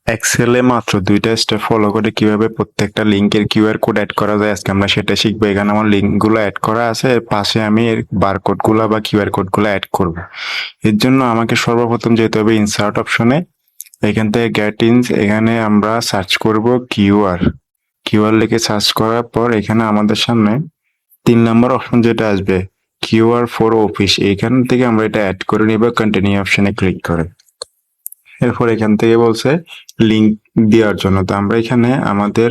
এক্সেলে মাত্র ২টা step follow করে কিভাবে প্রত্যেকটা লিংকের কিউআর কোড অ্যাড করা যায় আজকে আমরা সেটা শিখবো। এখানে আমার লিঙ্কগুলো অ্যাড করা আছে, এর পাশে আমি এর বারকোডগুলো বা কিউআর কোডগুলো অ্যাড করব। এর জন্য আমাকে সর্বপ্রথম যেতে হবে ইনসার্ট অপশনে। এখান থেকে গেট ইনস, এখানে আমরা সার্চ করব কিউআর। কিউআর লিখে সার্চ করার পর এখানে আমাদের সামনে ৩ নম্বর অপশন যেটা আসবে কিউআর ফর অফিস, এইখান থেকে আমরা এটা অ্যাড করে নিব কন্টিনিউ অপশনে ক্লিক করে। এরপর এখান থেকে বলছে লিঙ্ক দেওয়ার জন্য, তো আমরা এখানে আমাদের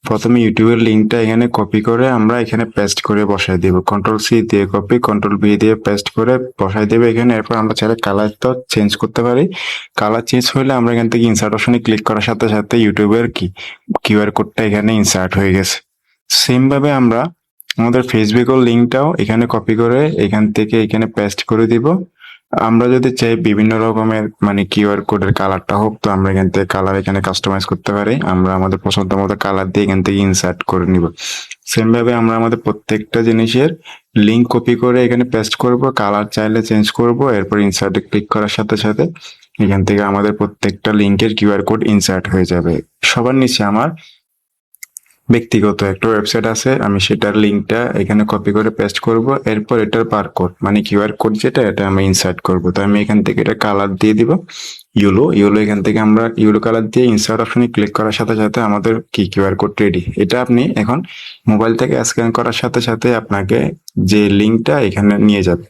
প্রথমে ইউটিউবের লিঙ্কটা এখানে কপি করে আমরা এখানে পেস্ট করে বসাই দিব। কন্ট্রোল সি দিয়ে কপি, কন্ট্রোল ভি দিয়ে পেস্ট করে বসাই দেবে এখানে। এরপর আমরা চাইলে কালারটা চেঞ্জ করতে পারি। কালার চেঞ্জ হলে আমরা এখান থেকে ইনসার্ট অপশনে ক্লিক করার সাথে সাথে ইউটিউবের কিউআর কোডটা এখানে ইনসার্ট হয়ে গেছে। সেম ভাবে আমরা আমাদের ফেসবুকের লিঙ্কটাও এখানে কপি করে এখান থেকে এখানে পেস্ট করে দিব। আমরা যদি চাই বিভিন্ন রকমের মানে কিউআর কোডের কালারটা হোক, তো আমরা এখান থেকে কালার এখানে কাস্টমাইজ করতে পারি। আমরা আমাদের পছন্দ মতো কালার দিয়ে এখান থেকে ইনসার্ট করে নিব। সেম ভাবে আমরা আমাদের প্রত্যেকটা জিনিসের লিঙ্ক কপি করে এখানে পেস্ট করব, কালার চাইলে চেঞ্জ করব, এরপর ইনসার্টে ক্লিক করার সাথে সাথে এখান থেকে আমাদের প্রত্যেকটা লিঙ্কের কিউআর কোড ইনসার্ট হয়ে যাবে। সবার নিচে আমার ব্যক্তিগত একটা ওয়েবসাইট আছে, আমি সেটার লিঙ্কটা এখানে কপি করে পেস্ট করব, এরপর এটার বারকোড মানে কিউআর কোড যেটা এটা আমি ইনসার্ট করব। তো আমি এখান থেকে এটা কালার দিয়ে দিব ইয়েলো, এখান থেকে আমরা ইয়েলো কালার দিয়ে ইনসার্ট অপশনে ক্লিক করার সাথে সাথে আমাদের কি কিউআর কোড রেডি। এটা আপনি এখন মোবাইল থেকে স্ক্যান করার সাথে সাথে আপনাকে যে লিঙ্কটা এখানে নিয়ে যাবে।